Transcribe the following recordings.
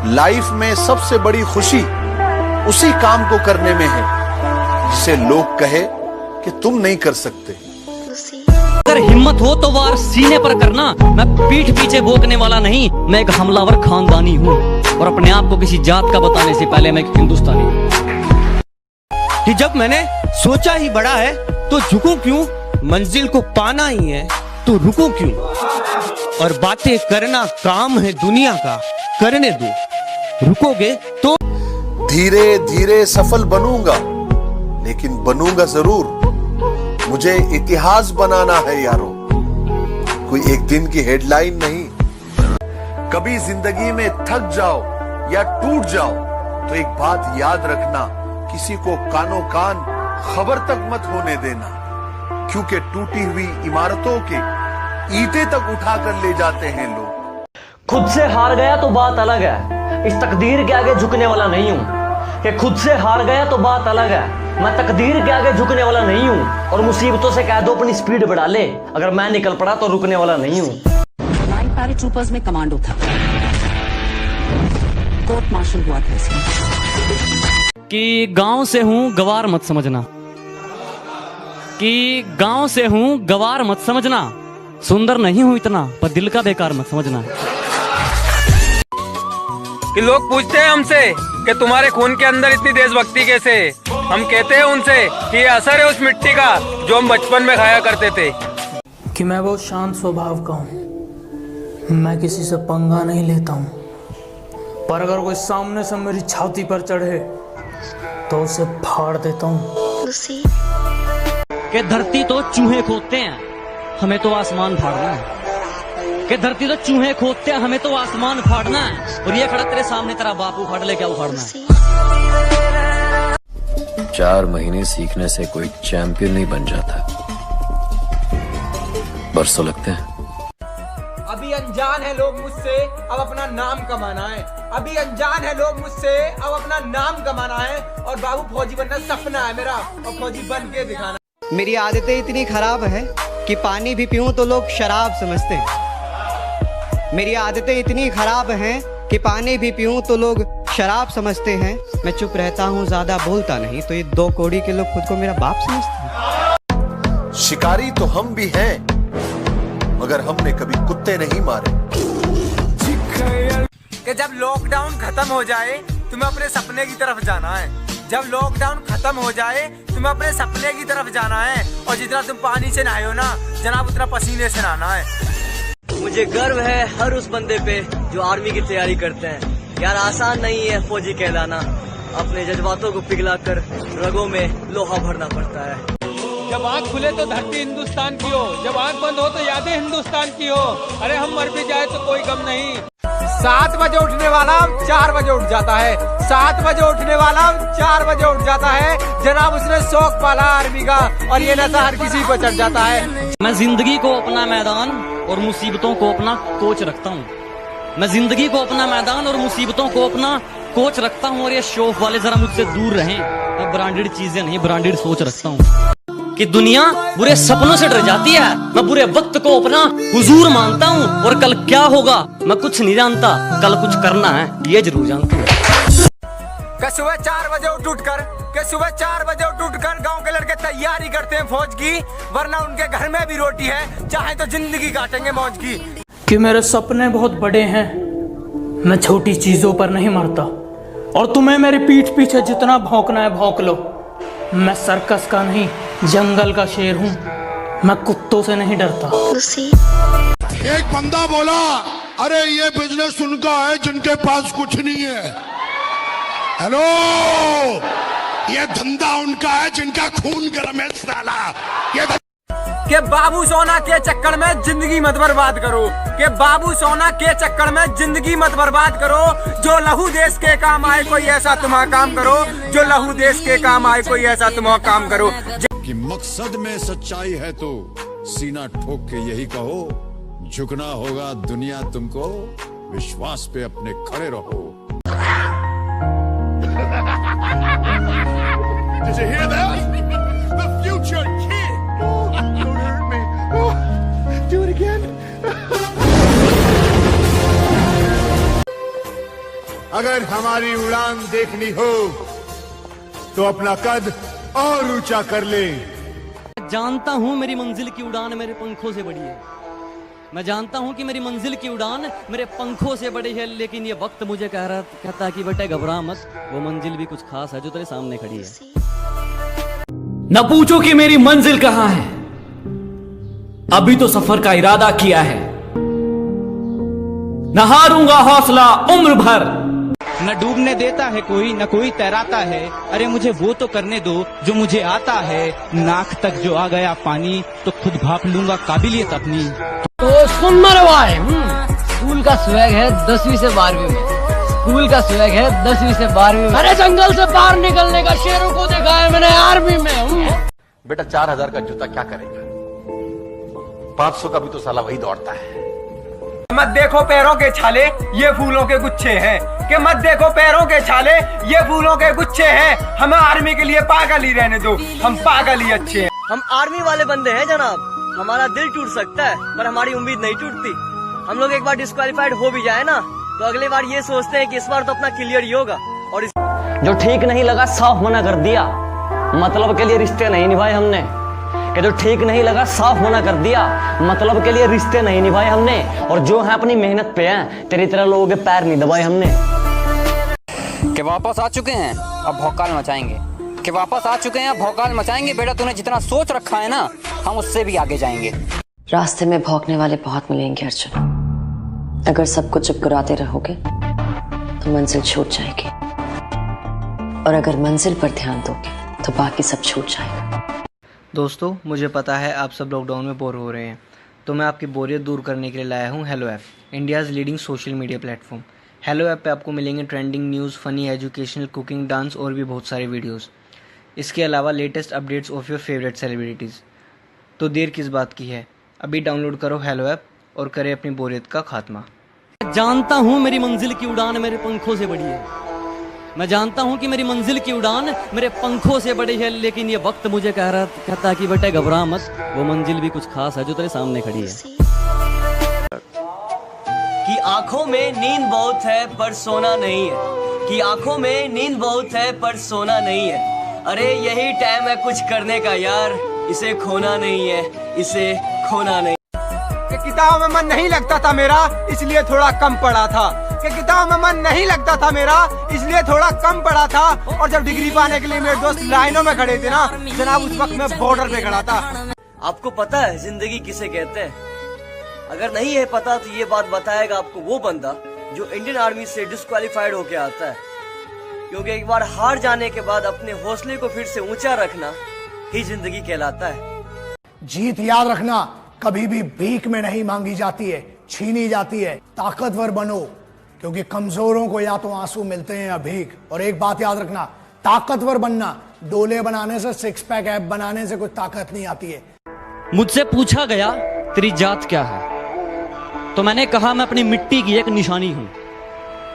Life में सबसे बड़ी खुशी उसी काम को करने में है जिसे लोग कहे कि तुम नहीं कर सकते। अगर हिम्मत हो तो वार सीने पर करना। मैं पीठ पीछे भोंकने वाला नहीं, मैं एक हमलावर खानदानी हूँ और अपने आप को किसी जात का बताने से पहले मैं एक हिंदुस्तानी हूँ। कि जब मैंने सोचा ही बड़ा है तो झुकूं क्यों, मंजिल को पाना ही है तो रुकूं क्यों, और बातें करना काम है दुनिया का, करने दो, रुकोगे तो। धीरे धीरे सफल बनूंगा, लेकिन बनूंगा जरूर। मुझे इतिहास बनाना है यारो, कोई एक दिन की हेडलाइन नहीं। कभी जिंदगी में थक जाओ या टूट जाओ तो एक बात याद रखना, किसी को कानो कान खबर तक मत होने देना, क्योंकि टूटी हुई इमारतों के ईंटें तक उठाकर ले जाते हैं लोग। खुद से हार गया तो बात अलग है, इस तकदीर के आगे झुकने वाला नहीं हूँ। कि खुद से हार गया तो बात अलग है, मैं तकदीर के आगे झुकने वाला नहीं हूँ। और मुसीबतों से कह दो अपनी स्पीड बढ़ा ले, अगर मैं निकल पड़ा तो रुकने वाला नहीं हूँ। नाइन पैराट्रूपर्स में कमांडो था, कोर्ट मार्शल हुआ था इसमें। कि गांव से हूँ गवार मत समझना, कि गांव से हूँ गवार मत समझना, सुंदर नहीं हूँ इतना पर दिल का बेकार मत समझना। कि लोग पूछते हैं हमसे कि तुम्हारे खून के अंदर इतनी देशभक्ति कैसे। हम कहते हैं उनसे कि ये असर है उस मिट्टी का जो हम बचपन में खाया करते थे। कि मैं बहुत शांत स्वभाव का हूँ, मैं किसी से पंगा नहीं लेता हूँ, पर अगर कोई सामने से मेरी छाती पर चढ़े तो उसे फाड़ देता हूँ। कि धरती तो चूहे खोदते हैं, हमें तो आसमान फाड़ना है। कि धरती तो चूहे खोदते हैं, हमें तो आसमान फाड़ना है। और ये खड़ा तेरे सामने तेरा बाप उखाड़ ले, क्या उखाड़ना है। 4 महीने सीखने से कोई चैंपियन नहीं बन जाता, बरसों लगते हैं। अभी अनजान है लोग मुझसे, अब अपना नाम कमाना है। अभी अनजान है लोग मुझसे, अब अपना नाम कमाना है। और बाबू फौजी बनना सपना है मेरा, और फौजी बन के दिखाना। मेरी आदतें इतनी खराब है कि पानी भी पीऊं तो लोग शराब समझते हैं। मेरी आदतें इतनी खराब हैं कि पानी भी पीऊं तो लोग शराब समझते हैं। मैं चुप रहता हूं, ज्यादा बोलता नहीं, तो ये 2 कौड़ी के लोग खुद को मेरा बाप समझते हैं। शिकारी तो हम भी हैं, मगर हमने कभी कुत्ते नहीं मारे। कि जब लॉकडाउन खत्म हो जाए तुम्हें अपने सपने की तरफ जाना है। जब लॉकडाउन खत्म हो जाए तुम्हें अपने सपने की तरफ जाना है। और जितना तुम पानी से नहाए हो ना जनाब, उतना पसीने से नहाना है। मुझे गर्व है हर उस बंदे पे जो आर्मी की तैयारी करते हैं। यार आसान नहीं है फौजी कहलाना, अपने जज्बातों को पिघलाकर रगों में लोहा भरना पड़ता है। जब आँख खुले तो धरती हिंदुस्तान की हो, जब आँख बंद हो तो यादें हिंदुस्तान की हो। अरे हम मर भी जाए तो कोई गम नहीं। 7 बजे उठने वाला 4 बजे उठ जाता है, 7 बजे उठने वाला 4 बजे उठ जाता है। जनाब उसने शौक पाला आर्मी का, और ये नशा हर किसी को चढ़ जाता है। मैं जिंदगी को अपना मैदान और मुसीबतों को अपना कोच रखता हूँ। मैं जिंदगी को अपना मैदान और मुसीबतों को अपना कोच रखता हूँ। और ये शौक वाले जरा मुझसे दूर रहें। मैं ब्रांडेड चीजें नहीं, ब्रांडेड सोच रखता हूँ। कि दुनिया बुरे सपनों से डर जाती है, मैं बुरे वक्त को अपना हुजूर मानता हूँ। और कल क्या होगा मैं कुछ नहीं जानता, कल कुछ करना है ये जरूर जानता हूँ। सुबह 4 बजे सुबह 4 बजे उठकर गांव के लड़के तैयारी करते हैं फौज की, वरना उनके घर में भी रोटी है, चाहे तो जिंदगी काटेंगे मौज की। कि मेरे सपने बहुत बड़े हैं, मैं छोटी चीजों पर नहीं मरता। और तुम्हें मेरी पीठ पीछे जितना भौंकना है भौंक लो। मैं सर्कस का नहीं जंगल का शेर हूँ, मैं कुत्तों से नहीं डरता। एक बंदा बोला, अरे ये बिजनेस उनका है जिनके पास कुछ नहीं है। हेलो, ये धंधा उनका है जिनका खून गर्म है साला। ये के बाबू सोना के चक्कर में जिंदगी मत बर्बाद करो, के बाबू सोना के चक्कर में जिंदगी मत बर्बाद करो। जो लहू देश के काम आए कोई ऐसा तुम्हारा काम करो, जो लहू देश के काम आए कोई ऐसा तुम्हारा काम करो। कि मकसद में सच्चाई है तो सीना ठोक के यही कहो, झुकना होगा दुनिया तुमको, विश्वास पे अपने खड़े रहो। Did you hear that? The future kid. Don't hurt me. Do it again. अगर हमारी उड़ान देखनी हो तो अपना कद और ऊंचा कर ले। जानता हूं मेरी मंजिल की उड़ान मेरे पंखों से बड़ी है। मैं जानता हूं कि मेरी मंजिल की उड़ान मेरे पंखों से बड़ी है, लेकिन ये वक्त मुझे कहता है कि बेटे घबरा मत, वो मंजिल भी कुछ खास है जो तेरे सामने खड़ी है। न पूछो कि मेरी मंजिल कहां है, अभी तो सफर का इरादा किया है। न हारूंगा हौसला उम्र भर। न डूबने देता है कोई, न कोई तैराता है। अरे मुझे वो तो करने दो जो मुझे आता है। नाक तक जो आ गया पानी तो खुद भाप लूंगा काबिलियत अपनी। तो सुन मेरे भाई, स्कूल का स्वैग है 10वीं से 12वीं में। स्कूल का स्वैग है 10वीं से 12वीं में। अरे जंगल से बाहर निकलने का शेरों को देखा है मैंने आर्मी में। बेटा 4000 का जूता क्या करेगा, 500 का भी तो साला वही दौड़ता है। मत देखो पैरों के छाले ये फूलों के गुच्छे हैं, कि मत देखो पैरों के छाले ये फूलों के गुच्छे हैं। हमें आर्मी के लिए पागल ही रहने दो, हम पागल ही अच्छे हैं। हम आर्मी वाले बंदे हैं जनाब। हमारा दिल टूट सकता है पर हमारी उम्मीद नहीं टूटती। हम लोग एक बार डिस्क्वालीफाइड हो भी जाए ना तो अगली बार ये सोचते हैं कि इस बार तो अपना क्लियर ही होगा। और जो ठीक नहीं लगा साफ मना कर दिया, मतलब के लिए रिश्ते नहीं निभाए हमने। कि जो ठीक नहीं लगा साफ मना कर दिया, मतलब के लिए रिश्ते नहीं निभाए हमने। और जो है अपनी मेहनत पे हैं, तेरी तरह लोगों के पैर नहीं दबाए हमने। कि वापस आ चुके हैं अब भौकाल मचाएंगे, कि वापस आ चुके हैं अब भौकाल मचाएंगे। बेटा तूने जितना सोच रखा है ना, हम उससे भी आगे जाएंगे। रास्ते में भौंकने वाले बहुत मिलेंगे अर्जुन। अगर सबको चुप कराते रहोगे तो मंजिल छूट जाएगी, और अगर मंजिल पर ध्यान दोगे तो बाकी सब छूट जाएगा। दोस्तों, मुझे पता है आप सब लॉकडाउन में बोर हो रहे हैं, तो मैं आपकी बोरियत दूर करने के लिए लाया हूँ hello app, India's leading social media platform. Hello app पे आपको मिलेंगे trending news, funny, educational, cooking, dance और भी बहुत सारे वीडियोस। इसके अलावा latest updates of your favourite celebrities. तो देर किस बात की है, अभी डाउनलोड करो हेलो ऐप और करें अपनी बोरियत का खात्मा। जानता हूं मेरी मंजिल की उड़ान मेरे पंखों से बड़ी है। मैं जानता हूं कि मेरी मंजिल की उड़ान मेरे पंखों से बड़ी है, लेकिन ये वक्त मुझे कहता है कि बेटे घबरा मत, वो मंजिल भी कुछ खास है जो तेरे सामने खड़ी है। कि आंखों में नींद बहुत है पर सोना नहीं है, कि आंखों में नींद बहुत है पर सोना नहीं है। अरे यही टाइम है कुछ करने का यार, इसे खोना नहीं है, इसे खोना नहीं। कि किताब में मन नहीं लगता था मेरा इसलिए थोड़ा कम पढ़ा था, कि किताब में मन नहीं लगता था मेरा इसलिए थोड़ा कम पढ़ा था। और जब डिग्री पाने के लिए मेरे दोस्त लाइनों में खड़े थे ना जनाब, उस वक्त मैं बॉर्डर पे खड़ा था। आपको पता है जिंदगी किसे कहते हैं? अगर नहीं है पता तो ये बात बताएगा आपको वो बंदा जो इंडियन आर्मी से डिस्क्वालीफाइड होके आता है। क्योंकि एक बार हार जाने के बाद अपने हौसले को फिर से ऊंचा रखना ही जिंदगी कहलाता है। जीत याद रखना कभी भी भीख में नहीं मांगी जाती है, छीनी जाती है। ताकतवर बनो, क्योंकि कमजोरों को या तो आंसू मिलते हैं या भीख। और एक बात याद रखना, ताकतवर बनना डोले बनाने से, सिक्स पैक ऐप बनाने से कुछ ताकत नहीं आती है। मुझसे पूछा गया तेरी जात क्या है, तो मैंने कहा मैं अपनी मिट्टी की एक निशानी हूं।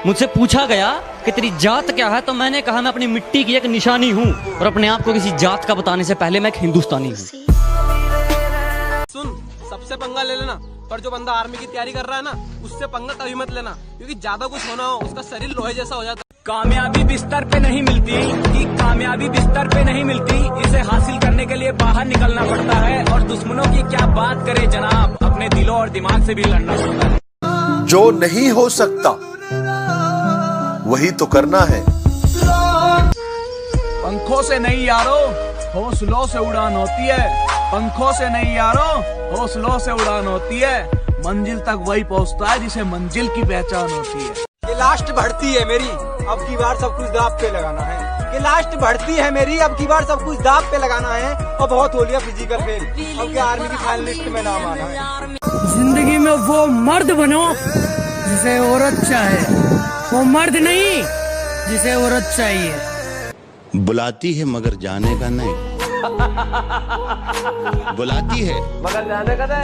मुझसे पूछा गया कि तेरी जात क्या है, तो मैंने कहा मैं अपनी मिट्टी की एक निशानी हूं। और अपने आप को किसी जात का बताने से पहले मैं एक हिंदुस्तानी हूं। सुन, सबसे पंगा ले लेना, पर जो बंदा आर्मी की तैयारी कर रहा है ना उससे पंगा कभी मत लेना, क्योंकि ज्यादा कुछ होना हो उसका शरीर लोहे जैसा हो जाता है। कामयाबी बिस्तर पे नहीं मिलती, कि कामयाबी बिस्तर पे नहीं मिलती, इसे हासिल करने के लिए बाहर निकलना पड़ता है। और दुश्मनों की क्या बात करे जनाब, अपने दिलों और दिमाग से भी लड़ना पड़ता है। जो नहीं हो सकता वही तो करना है। पंखों से नहीं यारो हौसलों से उड़ान होती है, पंखों से नहीं यारो हौसलों से उड़ान होती है। मंजिल तक वही पहुंचता है जिसे मंजिल की पहचान होती है। ये लास्ट भर्ती है मेरी, अब की बार सब कुछ दाव पे लगाना है। ये लास्ट भर्ती है मेरी, अब की बार सब कुछ दाव पे लगाना है। और बहुत हो लिया फिजिकल फेल, अब के आर्मी की फाइनलिस्ट में नाम आना है। जिंदगी में वो मर्द बनो जिसे औरत चाहे, वो मर्द नहीं जिसे औरत चाहिए। बुलाती है मगर जाने का नहीं, बुलाती है मगर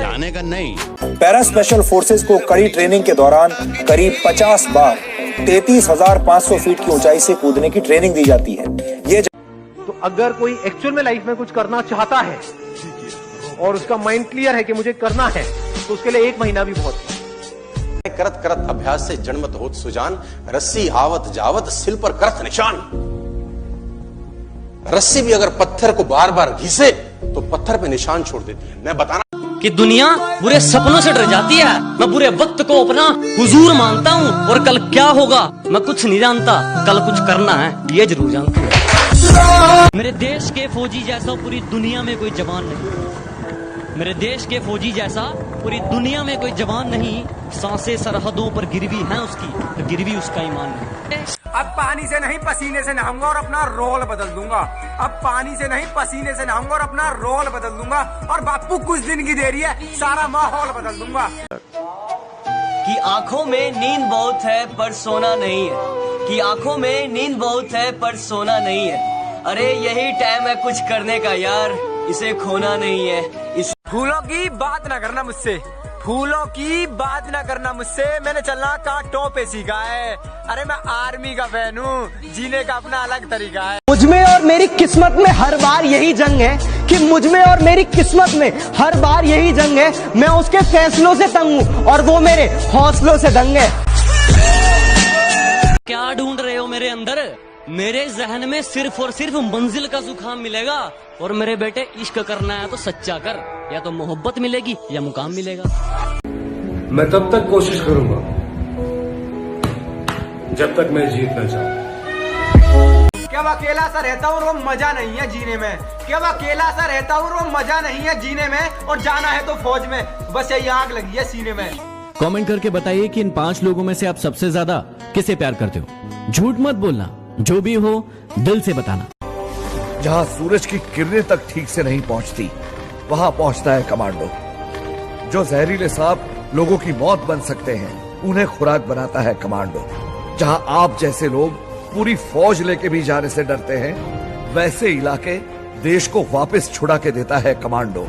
जाने का नहीं। पैरा स्पेशल फोर्सेस को कड़ी ट्रेनिंग के दौरान करीब 50 बार 33,500 फीट की ऊंचाई से कूदने की ट्रेनिंग दी जाती है। ये तो अगर कोई एक्चुअल में लाइफ में कुछ करना चाहता है और उसका माइंड क्लियर है कि मुझे करना है, तो उसके लिए 1 महीना भी बहुत है। करत करत अभ्यास से जन्मत होत सुजान, रस्सी आवत जावत सिल पर करत निशान। रस्सी भी अगर पत्थर को बार बार घिसे तो पत्थर पे निशान छोड़ देती है। मैं बताना कि दुनिया बुरे सपनों से डर जाती है, मैं बुरे वक्त को अपना हुजूर मानता हूँ, और कल क्या होगा मैं कुछ नहीं जानता, कल कुछ करना है ये जरूर जानता हूँ। मेरे देश के फौजी जैसा पूरी दुनिया में कोई जवान नहीं, मेरे देश के फौजी जैसा पूरी दुनिया में कोई जवान नहीं। सांसें सरहदों पर गिरवी हैं उसकी, तो गिरवी उसका ईमान नहीं। अब पानी से नहीं पसीने से नहाऊंगा और अपना रोल बदल दूंगा। अब पानी से नहीं पसीने से नहाऊंगा और अपना रोल बदल दूंगा। और बापू कुछ दिन की देरी है, सारा माहौल बदल दूंगा। कि आंखों में नींद बहुत है पर सोना नहीं है, कि आंखों में नींद बहुत है पर सोना नहीं है। अरे यही टाइम है कुछ करने का यार, इसे खोना नहीं है। इस फूलों की बात ना करना मुझसे, फूलों की बात ना करना मुझसे, मैंने चलना कांटों पे सीखा है। अरे मैं आर्मी का फैन हूँ, जीने का अपना अलग तरीका है। मुझमें और मेरी किस्मत में हर बार यही जंग है, कि मुझमें और मेरी किस्मत में हर बार यही जंग है। मैं उसके फैसलों से तंग हूँ और वो मेरे हौसलों से दंग है। क्या ढूंढ रहे हो मेरे अंदर? मेरे जहन में सिर्फ और सिर्फ मंजिल का जुकाम मिलेगा। और मेरे बेटे इश्क करना है तो सच्चा कर, या तो मोहब्बत मिलेगी या मुकाम मिलेगा। मैं तब तक कोशिश करूंगा जब तक मैं जीत न जाऊं। क्या वो अकेला सा रहता हूँ और वो मजा नहीं है जीने में? क्या वो अकेला सा रहता हूँ और वो मजा नहीं है जीने में? और जाना है तो फौज में, बस यही आग लगी है सीने में। कमेंट करके बताइए कि इन 5 लोगों में से आप सबसे ज्यादा किसे प्यार करते हो। झूठ मत बोलना, जो भी हो दिल से बताना। जहां सूरज की किरणें तक ठीक से नहीं पहुंचती, वहां पहुंचता है कमांडो। जो जहरीले सांप लोगों की मौत बन सकते हैं, उन्हें खुराक बनाता है कमांडो। जहां आप जैसे लोग पूरी फौज लेके भी जाने से डरते हैं, वैसे इलाके देश को वापस छुड़ा के देता है कमांडो।